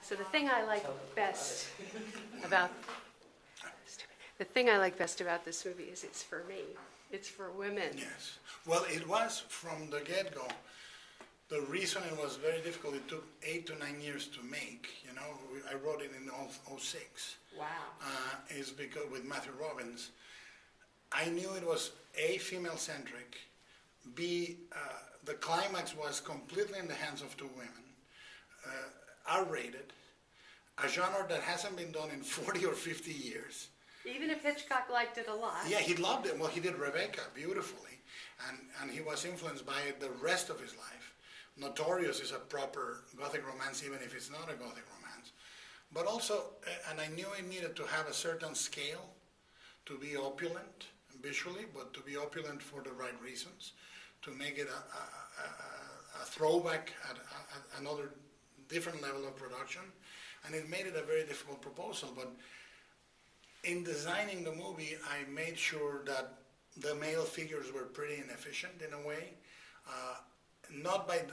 So about the thing I like best about this movie is it's for me. It's for women. Yes. Well, it was from the get-go. The reason it was very difficult, it took 8 to 9 years to make, you know, I wrote it in 2006. Wow. Is because with Matthew Robbins, I knew it was A, female-centric, B, the climax was completely in the hands of two women, R-rated, a genre that hasn't been done in 40 or 50 years. Even if Hitchcock liked it a lot. Yeah, he loved it. Well, he did Rebecca beautifully, and he was influenced by it the rest of his life. Notorious is a proper Gothic romance, even if it's not a Gothic romance. But also, and I knew it needed to have a certain scale to be opulent visually, but to be opulent for the right reasons, to make it a throwback at another different level of production. And it made it a very difficult proposal. But in designing the movie, I made sure that the male figures were pretty inefficient in a way. Not by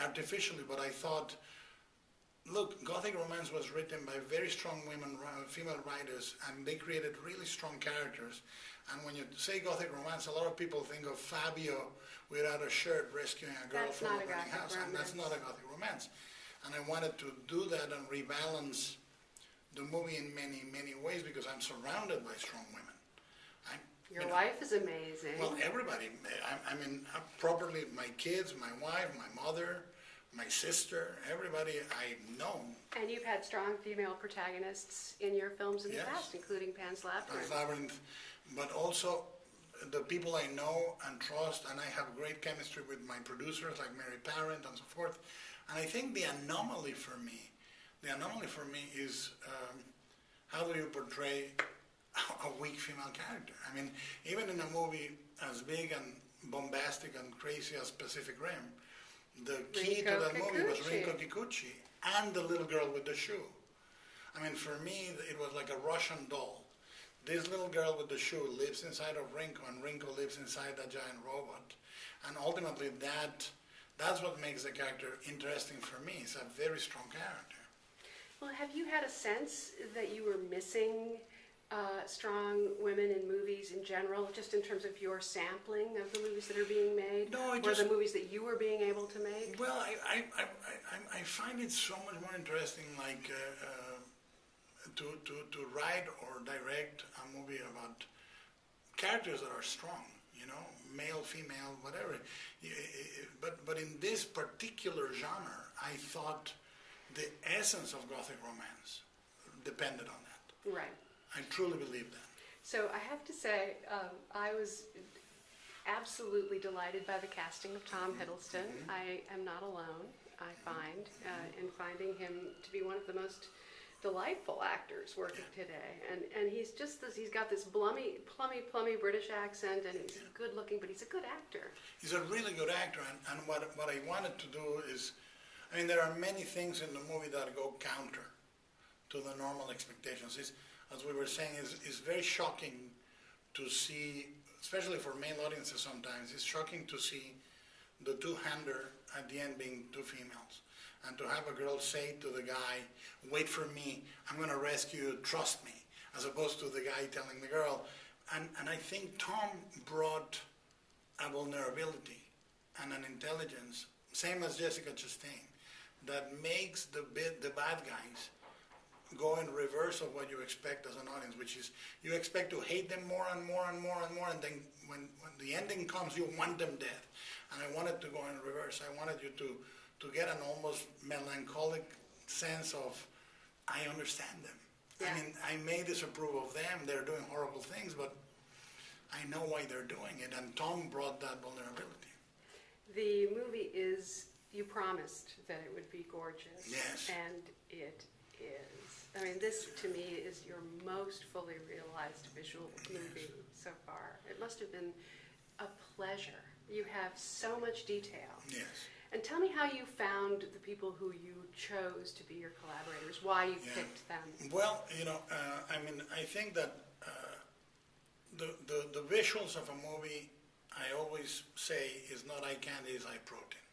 artificially, but I thought, look, Gothic romance was written by very strong women, female writers, and they created really strong characters. And when you say Gothic romance, a lot of people think of Fabio without a shirt rescuing a girl from a burning house, and that's not a Gothic romance. And I wanted to do that and rebalance the movie in many, many ways because I'm surrounded by strong women. Your wife is amazing. Well, everybody. I mean, properly, my kids, my wife, my mother, my sister, everybody I know. And you've had strong female protagonists in your films in the past, including Pan's Labyrinth. Pan's Labyrinth, but also the people I know and trust, and I have great chemistry with my producers like Mary Parent and so forth. And I think the anomaly for me is how do you portray a weak female character? I mean, even in a movie as big and bombastic and crazy as Pacific Rim, the key to that movie was Rinko Kikuchi and the little girl with the shoe. I mean, for me, it was like a Russian doll. This little girl with the shoe lives inside of Rinko, and Rinko lives inside that giant robot. And ultimately, that's what makes the character interesting for me. It's a very strong character. Well, have you had a sense that you were missing strong women in movies in general, just in terms of your sampling of the movies that are being made, or the movies that you were being able to make? Well, I find it so much more interesting, like to write or direct a movie about characters that are strong, you know, male, female, whatever. But in this particular genre, I thought the essence of Gothic romance depended on that. Right. I truly believe that. So I have to say, I was absolutely delighted by the casting of Tom Hiddleston. Mm-hmm. I am not alone, I find, in finding him to be one of the most delightful actors working today. And he's got this plummy British accent, and he's good looking, but he's a good actor. He's a really good actor, and what I wanted to do is, I mean, there are many things in the movie that go counter to the normal expectations. As we were saying, it's very shocking to see, especially for male audiences sometimes, it's shocking to see the two-hander at the end being two females. And to have a girl say to the guy, wait for me, I'm going to rescue you, trust me, as opposed to the guy telling the girl. And I think Tom brought a vulnerability and an intelligence, same as Jessica Chastain, that makes the bad guys go in reverse of what you expect as an audience, which is you expect to hate them more and more and more and more, and then when the ending comes, you want them dead. And I wanted to go in reverse. I wanted you to get an almost melancholic sense of, I understand them. Yeah. I mean, I may disapprove of them, they're doing horrible things, but I know why they're doing it, and Tom brought that vulnerability. The movie is, you promised that it would be gorgeous. Yes. And it is. I mean, this to me is your most fully realized visual movie so far. It must have been a pleasure. You have so much detail. Yes. And tell me how you found the people who you chose to be your collaborators, why you picked them. Well, you know, I mean, I think that the visuals of a movie, I always say, is not eye candy, it's eye protein.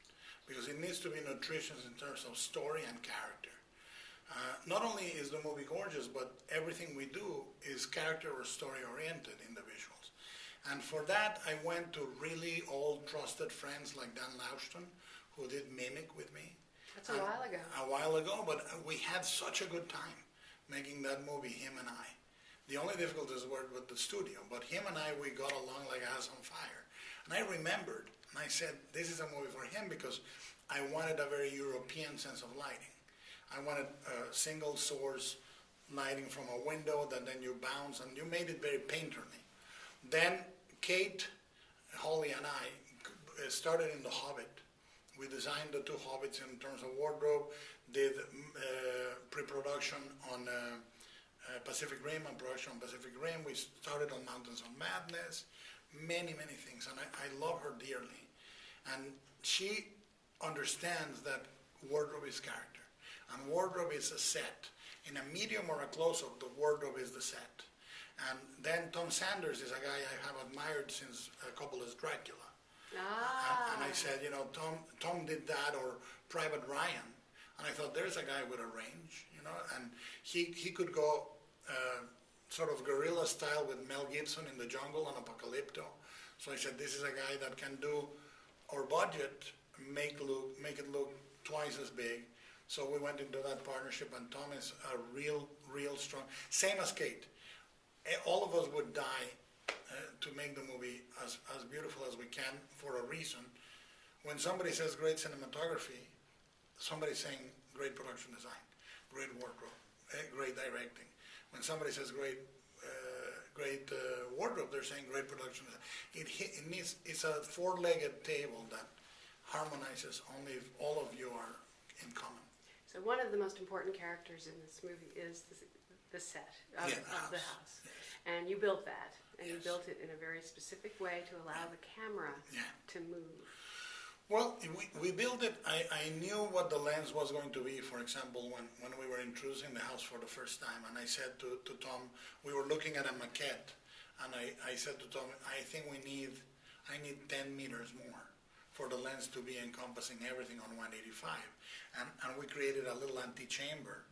Because it needs to be nutritious in terms of story and character. not only is the movie gorgeous, but everything we do is character or story oriented in the visuals. And for that, I went to really old trusted friends like Dan Lauston, who did Mimic with me. That's a while ago. A while ago, but we had such a good time making that movie, him and I. The only difficulties were with the studio, but him and I, we got along like a house on fire. And I remembered, and I said, this is a movie for him because I wanted a very European sense of lighting. I wanted a single source lighting from a window that then you bounce, and you made it very painterly. Then Kate, Holly, and I started in The Hobbit. We designed the two Hobbits in terms of wardrobe, did pre-production on Pacific Rim and production on Pacific Rim. We started on Mountains of Madness, many, many things, and I love her dearly. And she understands that wardrobe is character, and wardrobe is a set. In a medium or a close-up, the wardrobe is the set. And then Tom Sanders is a guy I have admired since Coppola's Dracula. And I said, you know, Tom did that, or Private Ryan, and I thought there's a guy with a range, you know, and he could go sort of guerrilla style with Mel Gibson in The Jungle and Apocalypto. So I said, this is a guy that can do our budget, make it look twice as big. So we went into that partnership, and Tom is a real strong. Same as Kate. All of us would die to make the movie as beautiful as we can for a reason. When somebody says great cinematography, somebody's saying great production design, great wardrobe, great directing. When somebody says great wardrobe, they're saying great production design. It's a four-legged table that harmonizes only if all of you are in common. So one of the most important characters in this movie is the set of the house. Yes. And you built that. And you Yes. built it in a very specific way to allow the camera to move. Well, we built it. I knew what the lens was going to be, for example, when we were introducing the house for the first time. And I said to Tom, we were looking at a maquette, and I said to Tom, I think I need 10 meters more for the lens to be encompassing everything on 185. And we created a little antechamber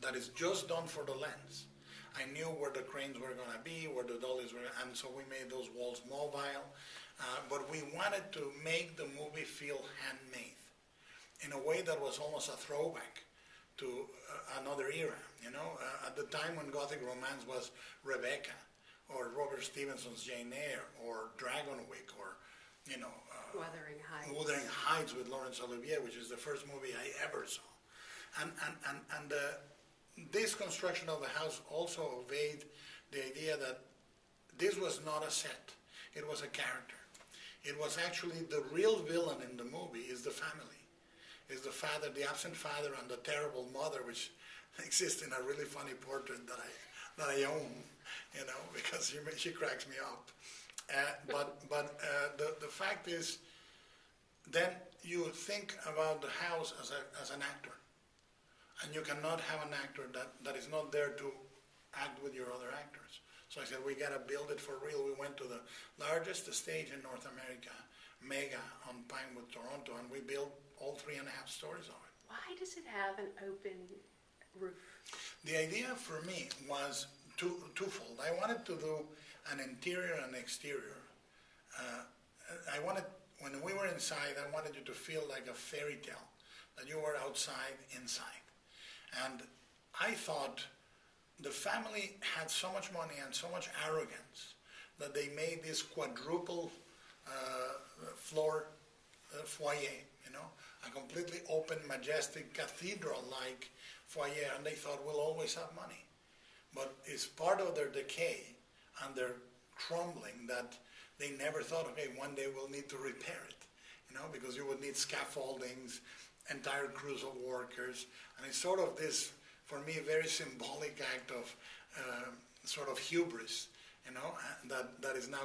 that is just done for the lens. I knew where the cranes were going to be, where the dollies were, and so we made those walls mobile. But we wanted to make the movie feel handmade in a way that was almost a throwback to another era. You know, at the time when Gothic romance was Rebecca, or Robert Stevenson's Jane Eyre, or Dragonwyck, or you know, Wuthering Heights. Wuthering Heights with Laurence Olivier, which is the first movie I ever saw, and this construction of the house also obeyed the idea that this was not a set, it was a character. It was actually the real villain in the movie is the family, is the father, the absent father, and the terrible mother, which exists in a really funny portrait that I own, you know, because she cracks me up. But the fact is, then you think about the house as an actor. And you cannot have an actor that is not there to act with your other actors. So I said, we got to build it for real. We went to the largest stage in North America, Mega, on Pinewood, Toronto, and we built all 3.5 stories of it. Why does it have an open roof? The idea for me was twofold. I wanted to do an interior and exterior. I wanted, when we were inside, I wanted you to feel like a fairy tale, that you were outside, inside. And I thought the family had so much money and so much arrogance that they made this quadruple floor foyer, you know, a completely open, majestic, cathedral-like foyer, and they thought we'll always have money. But it's part of their decay and their crumbling that they never thought, okay, one day we'll need to repair it, you know, because you would need scaffoldings, entire crews of workers, and it's sort of this, for me, very symbolic act of sort of hubris, you know, that is now,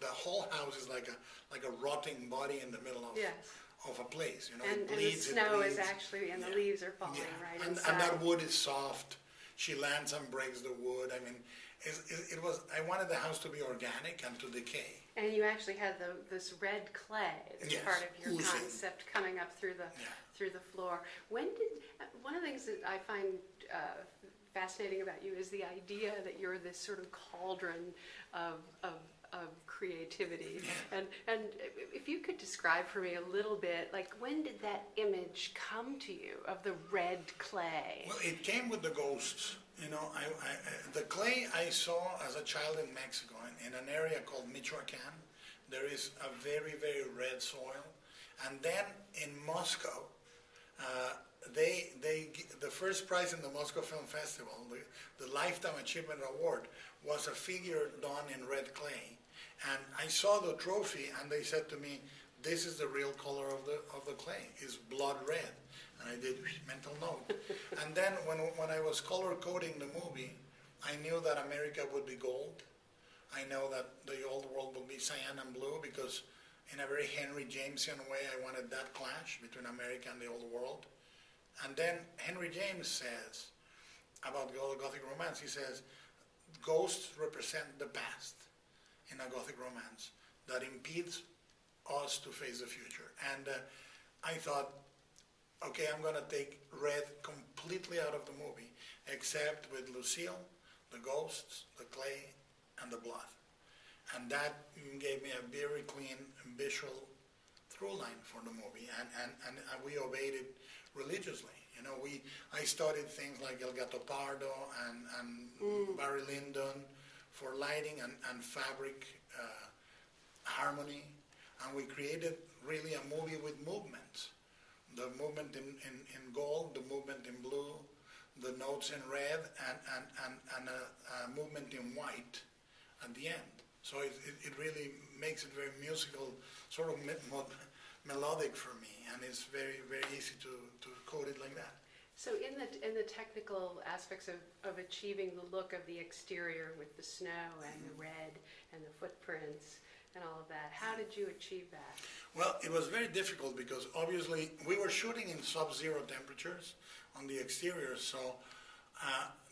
the whole house is like a rotting body in the middle of a place, you know. And the snow is actually, and the leaves are falling right inside. And that wood is soft. She lands and breaks the wood. I mean, it was. I wanted the house to be organic and to decay. And you actually had this red clay as part of your oozing concept coming up through the floor. One of the things that I find fascinating about you is the idea that you're this sort of cauldron of creativity. And if you could describe for me a little bit, like, when did that image come to you of the red clay? Well, it came with the ghosts. You know, the clay I saw as a child in Mexico, in an area called Michoacan. There is a very, very red soil. And then in Moscow, the first prize in the Moscow Film Festival, the Lifetime Achievement Award, was a figure done in red clay. And I saw the trophy, and they said to me, "This is the real color of the clay. It's blood red." And I did mental note. And then when I was color coding the movie, I knew that America would be gold. I know that the old world would be cyan and blue, because in a very Henry Jamesian way, I wanted that clash between America and the old world. And then Henry James says about Gothic romance, he says, ghosts represent the past in a Gothic romance that impedes us to face the future. And I thought, okay, I'm going to take red completely out of the movie, except with Lucille, the ghosts, the clay, and the blood. And that gave me a very clean visual through line for the movie, and we obeyed it religiously. You know, I studied things like El Gato Pardo and Barry Lyndon for lighting and fabric harmony, and we created really a movie with movements. The movement in gold, the movement in blue, the notes in red, and a movement in white at the end. So it really makes it very musical, sort of melodic for me, and it's very, very easy to code it like that. So in the technical aspects of achieving the look of the exterior with the snow and the red and the footprints and all of that, how did you achieve that? Well, it was very difficult because obviously we were shooting in sub-zero temperatures on the exterior, so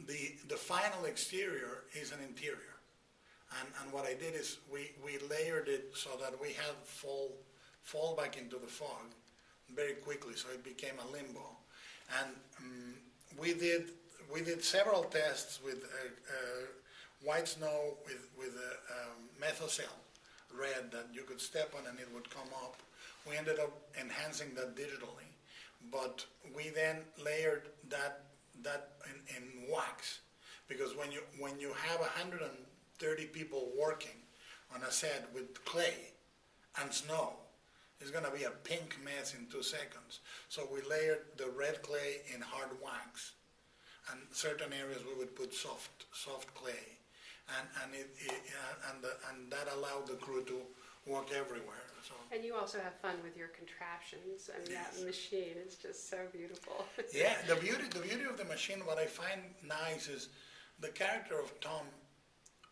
the final exterior is an interior. And what I did is we layered it so that we had fall back into the fog very quickly, so it became a limbo. And we did several tests with white snow with methocell red that you could step on and it would come up. We ended up enhancing that digitally, but we then layered that in wax, because when you have 130 people working on a set with clay and snow, it's going to be a pink mess in 2 seconds. So we layered the red clay in hard wax, and certain areas we would put soft clay, and that allowed the crew to walk everywhere. So. And you also have fun with your contraptions. I mean, Yes. That machine is just so beautiful. Yeah, the beauty of the machine, what I find nice is the character of Tom.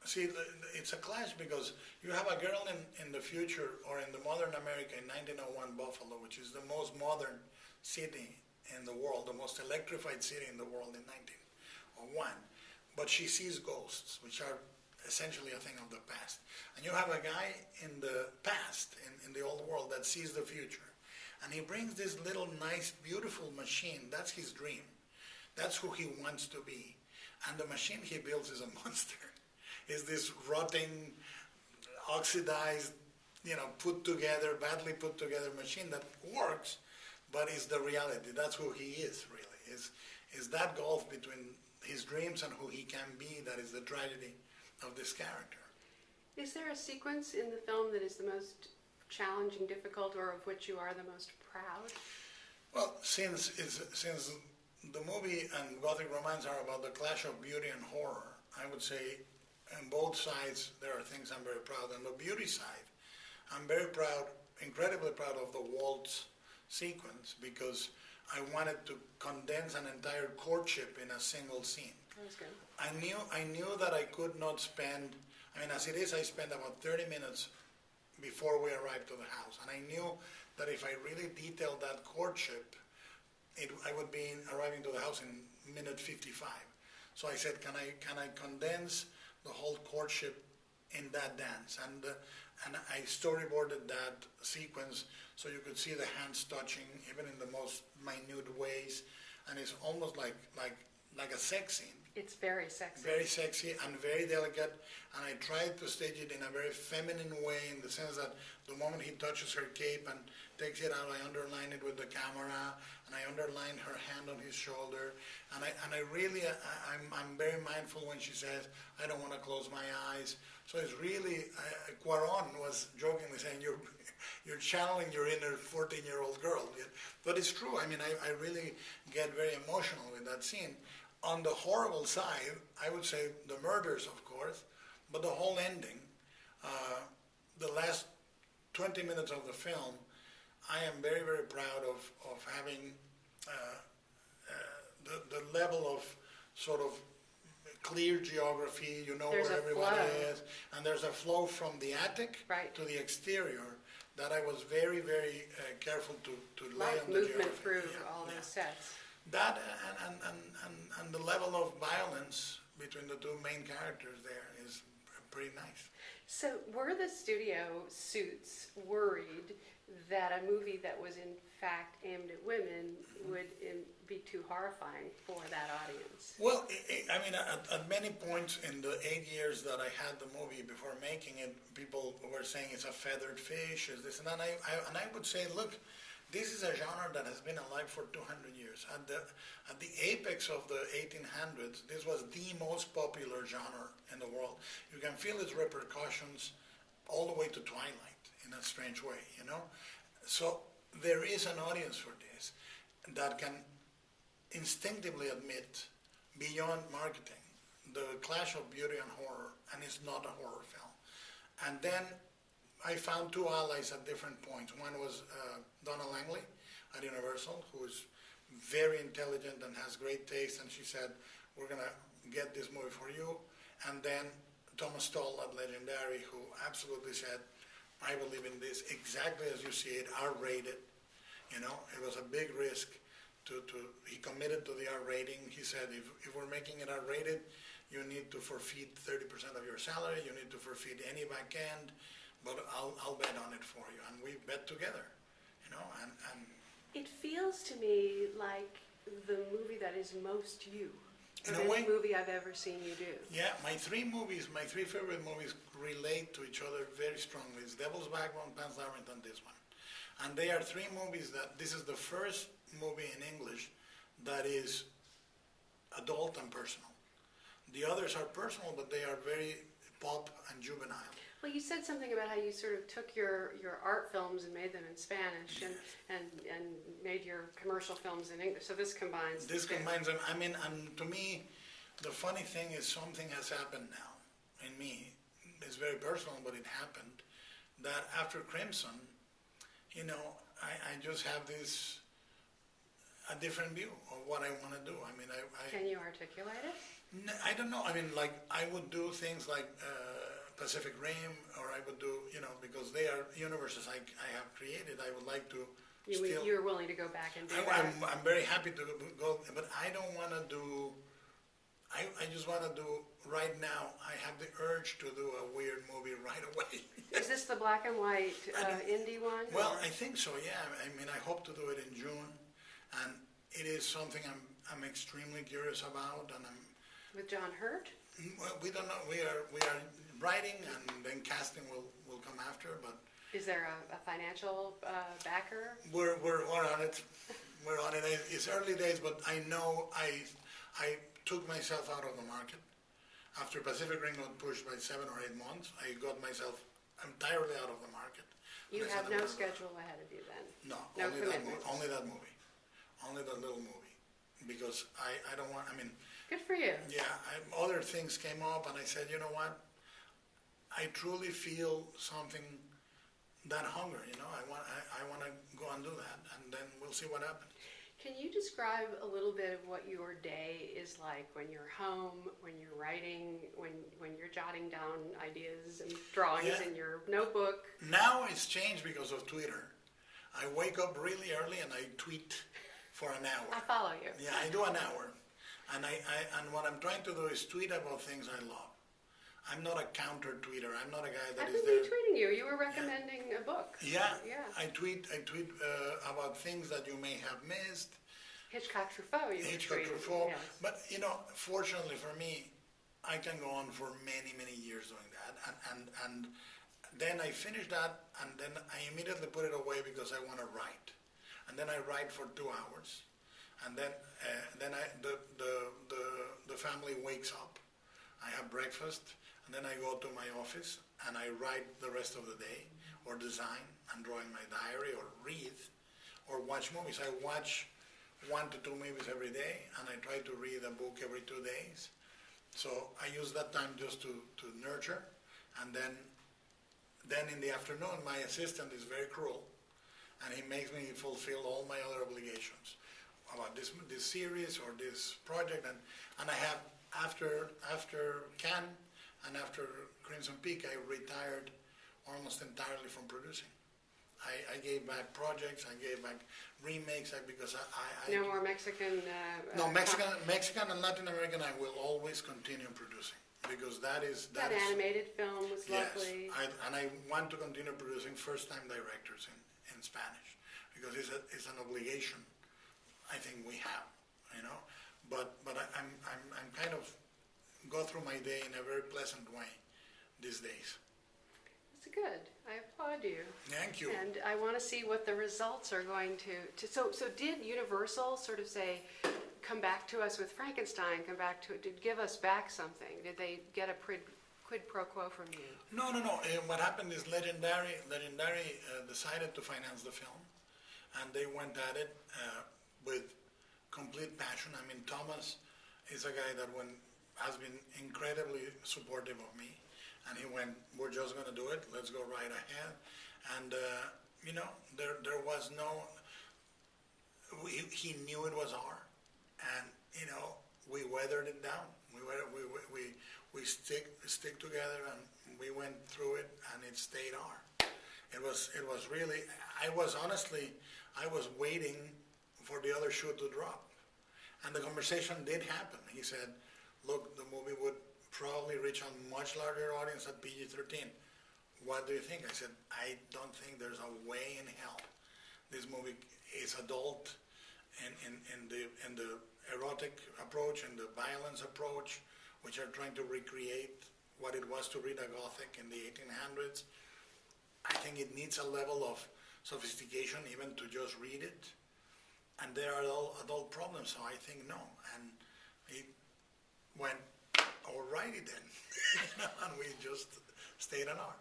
See, it's a clash because you have a girl in the future, or in the modern America in 1901 Buffalo, which is the most modern city in the world, the most electrified city in the world in 1901. But she sees ghosts, which are essentially a thing of the past. And you have a guy in the past, in the old world, that sees the future. And he brings this little nice, beautiful machine. That's his dream. That's who he wants to be. And the machine he builds is a monster. Is this rotting, oxidized, badly put together machine that works, but is the reality. That's who he is, really. Is that gulf between his dreams and who he can be that is the tragedy of this character. Is there a sequence in the film that is the most challenging, difficult, or of which you are the most proud? Well, since the movie and Gothic romance are about the clash of beauty and horror, I would say on both sides there are things I'm very proud. On the beauty side, I'm very proud, incredibly proud of the waltz sequence, because I wanted to condense an entire courtship in a single scene. That was good. I knew that I could not spend, as it is, I spend about 30 minutes before we arrived to the house. And I knew that if I really detailed that courtship, I would be arriving to the house in minute 55. So I said, can I condense the whole courtship in that dance? And I storyboarded that sequence so you could see the hands touching, even in the most minute ways. And it's almost like like a sex scene. It's very sexy. Very sexy and very delicate, and I tried to stage it in a very feminine way, in the sense that the moment he touches her cape and takes it out, I underline it with the camera, and I underline her hand on his shoulder, and I really, I'm very mindful when she says, I don't want to close my eyes. So it's really, Cuarón was jokingly saying, you're channeling your inner 14-year-old girl. But it's true. I mean, I really get very emotional with that scene. On the horrible side, I would say the murders, of course, but the whole ending, the last 20 minutes of the film, I am very, very proud of having the level of sort of clear geography, you know There's where a everybody flow. is, and there's a flow from the attic Right. to the exterior that I was very, very careful to lay Light on the movement geography. through Yeah, all yeah. those sets. That and the level of violence between the two main characters there is pretty nice. So were the studio suits worried that a movie that was in fact aimed at women would be too horrifying for that audience? Well, I mean, at many points in the 8 years that I had the movie before making it, people were saying it's a feathered fish, is this and that. And I would say, look, this is a genre that has been alive for 200 years. At the apex of the 1800s, this was the most popular genre in the world. You can feel its repercussions all the way to Twilight in a strange way, you know? So there is an audience for this that can instinctively admit, beyond marketing, the clash of beauty and horror, and it's not a horror film. And then I found two allies at different points. One was Donna Langley at Universal, who is very intelligent and has great taste, and she said, we're going to get this movie for you. And then Thomas Stoll at Legendary, who absolutely said, I believe in this exactly as you see it, R-rated. You know, it was a big risk he committed to the R rating. He said, if we're making it R-rated, you need to forfeit 30% of your salary, you need to forfeit any back end, but I'll bet on it for you. And we bet together, you know, and It feels to me like the movie that is most you. In Of a way. any movie I've ever seen you do. yeah, my three favorite movies relate to each other very strongly. It's Devil's Backbone, Pan's Labyrinth, and this one. And they are three movies that, this is the first movie in English that is adult and personal. The others are personal, but they are very pop and juvenile. Well, you said something about how you sort of took your art films and made them in Spanish and made your commercial films in English. So this combines the This two. combines them. I mean, and to me, the funny thing is something has happened now in me. It's very personal, but it happened. That after Crimson, you know, I just have a different view of what I want to do. I mean, Can you articulate it? I don't know. I mean, like, I would do things like Pacific Rim, or I would do, you know, because they are universes I have created. I would like to still... You're willing to go back and do that? I'm very happy to go, but I don't want to do... I just want to do, right now, I have the urge to do a weird movie right away. Is this the black and white indie one? Well, or- I think so, yeah. I mean, I hope to do it in June, and it is something I'm extremely curious about, and With John Hurt? well, we don't know. We are writing, and then casting will come after, but Is there a financial backer? we're on it. We're on it. It's early days, but I know I took myself out of the market. After Pacific Rim got pushed by 7 or 8 months, I got myself entirely out of the market. You And I have said, no "I'm not-" schedule ahead of you then? No, No only that commitments. only that movie, only that little movie, because I don't want. I mean, Good for you. yeah, other things came up, and I said, you know what? I truly feel something, that hunger. You know, I want to go and do that, and then we'll see what happens. Can you describe a little bit of what your day is like when you're home, when you're writing, when you're jotting down ideas and drawings Yeah. in your notebook? Now it's changed because of Twitter. I wake up really early and I tweet for an hour. I follow you. Yeah, I do an hour, and and what I'm trying to do is tweet about things I love. I'm not a counter tweeter. I'm not a guy that I've is been there. retweeting you. You were recommending a book. Yeah, Yeah. I tweet about things that you may have missed. Hitchcock Truffaut, you Hitchcock treated, Truffaut. yes. But, fortunately for me, I can go on for many, many years doing that. And then I finish that, and then I immediately put it away because I want to write. And then I write for 2 hours. And then the family wakes up. I have breakfast, and then I go to my office, and I write the rest of the day, or design, and draw in my diary, or read, or watch movies. I watch 1 to 2 movies every day, and I try to read a book every 2 days. So I use that time just to nurture, and then in the afternoon, my assistant is very cruel, and he makes me fulfill all my other obligations about this series or this project, and I have after Cannes and after Crimson Peak, I retired almost entirely from producing. I gave back projects, I gave back remakes, because I No more Mexican. no, Mexican and Latin American, I will always continue producing, because that is That animated film was yes, lovely. and I want to continue producing first-time directors in Spanish, because it's an obligation I think we have, But I'm kind of go through my day in a very pleasant way these days. It's good. I applaud you. Thank you. And I want to see what the results are going to. So did Universal sort of say, come back to us with Frankenstein, did give us back something? Did they get a quid pro quo from you? No. What happened is Legendary decided to finance the film, and they went at it with complete passion. I mean, Thomas is a guy that has been incredibly supportive of me, and he went, we're just going to do it, let's go right ahead. And there was no, he knew it was R, and we weathered it down. We stick together, and we went through it, and it stayed R. It was really, I was waiting for the other shoe to drop. And the conversation did happen. He said, look, the movie would probably reach a much larger audience at PG-13. What do you think? I said, I don't think there's a way in hell. This movie is adult in the erotic approach and the violence approach, which are trying to recreate what it was to read a Gothic in the 1800s. I think it needs a level of sophistication even to just read it. And there are adult problems, so I think no. And it went, alrighty then. And we just stayed on our.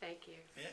Thank you. Yeah.